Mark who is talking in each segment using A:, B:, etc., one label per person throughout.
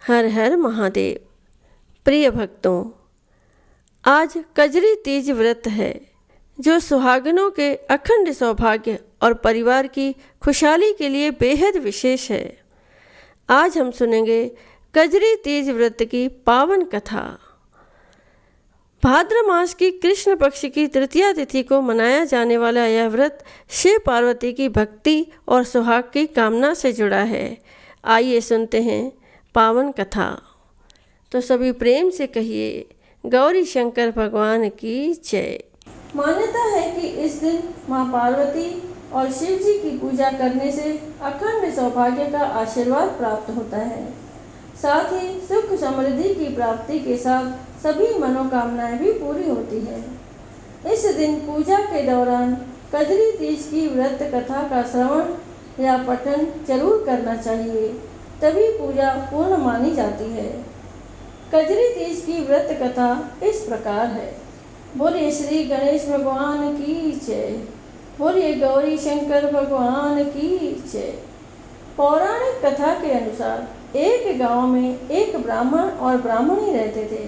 A: हर हर महादेव। प्रिय भक्तों, आज कजरी तीज व्रत है जो सुहागनों के अखंड सौभाग्य और परिवार की खुशहाली के लिए बेहद विशेष है। आज हम सुनेंगे कजरी तीज व्रत की पावन कथा। भाद्र मास की कृष्ण पक्ष की तृतीया तिथि को मनाया जाने वाला यह व्रत शिव पार्वती की भक्ति और सुहाग की कामना से जुड़ा है। आइए सुनते हैं पावन कथा। तो सभी प्रेम से कहिए, गौरी शंकर भगवान की जय। मान्यता है कि इस दिन माँ पार्वती और शिव जी की पूजा करने से अखंड सौभाग्य का आशीर्वाद प्राप्त होता है। साथ ही सुख समृद्धि की प्राप्ति के साथ सभी मनोकामनाएं भी पूरी होती है। इस दिन पूजा के दौरान कजरी तीज की व्रत कथा का श्रवण या पठन जरूर करना चाहिए, तभी पूजा पूर्ण मानी जाती है। कजरी तीज की व्रत कथा इस प्रकार है। बोलिए श्री गणेश भगवान की जय। बोलिए गौरी शंकर भगवान की जय। पौराणिक कथा के अनुसार एक गांव में एक ब्राह्मण और ब्राह्मणी रहते थे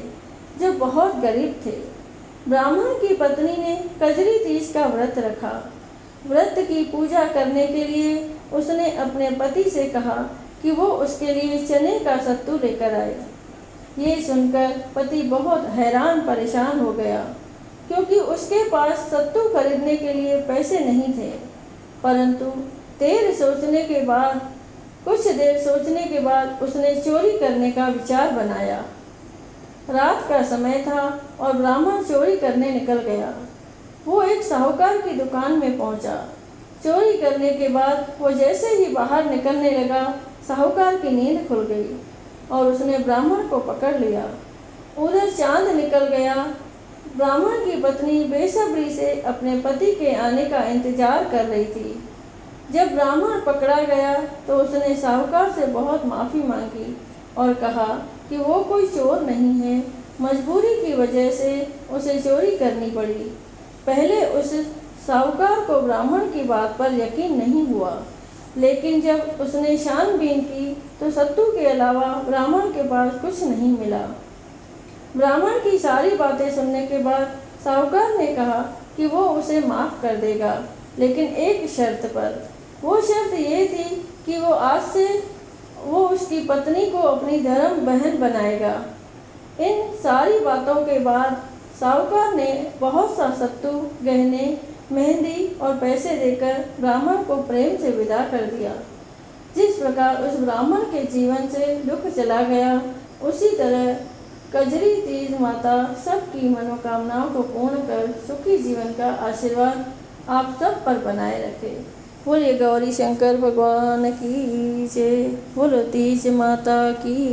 A: जो बहुत गरीब थे। ब्राह्मण की पत्नी ने कजरी तीज का व्रत रखा। व्रत की पूजा करने के लिए उसने अपने पति से कहा कि वो उसके लिए चने का सत्तू लेकर आए। ये सुनकर पति बहुत हैरान परेशान हो गया, क्योंकि उसके पास सत्तू खरीदने के लिए पैसे नहीं थे। परंतु कुछ देर सोचने के बाद उसने चोरी करने का विचार बनाया। रात का समय था और ब्राह्मण चोरी करने निकल गया। वो एक साहूकार की दुकान में पहुंचा। चोरी करने के बाद वो जैसे ही बाहर निकलने लगा, साहूकार की नींद खुल गई और उसने ब्राह्मण को पकड़ लिया। उधर चांद निकल गया। ब्राह्मण की पत्नी बेसब्री से अपने पति के आने का इंतजार कर रही थी। जब ब्राह्मण पकड़ा गया तो उसने साहूकार से बहुत माफ़ी मांगी और कहा कि वो कोई चोर नहीं है, मजबूरी की वजह से उसे चोरी करनी पड़ी। पहले उस साहूकार को ब्राह्मण की बात पर यकीन नहीं हुआ, लेकिन जब उसने छानबीन की तो सत्तू के अलावा ब्राह्मण के पास कुछ नहीं मिला। ब्राह्मण की सारी बातें सुनने के बाद साहूकार ने कहा कि वो उसे माफ़ कर देगा, लेकिन एक शर्त पर। वो शर्त ये थी कि वो आज से वो उसकी पत्नी को अपनी धर्म बहन बनाएगा। इन सारी बातों के बाद साहूकार ने बहुत सा सत्तू, गहने, मेहंदी और पैसे देकर ब्राह्मण को प्रेम से विदा कर दिया। जिस प्रकार उस ब्राह्मण के जीवन से दुख चला गया, उसी तरह कजरी तीज माता सबकी मनोकामनाओं को पूर्ण कर सुखी जीवन का आशीर्वाद आप सब पर बनाए रखे। बोलिए गौरी शंकर भगवान की जय। बोलो तीज माता की।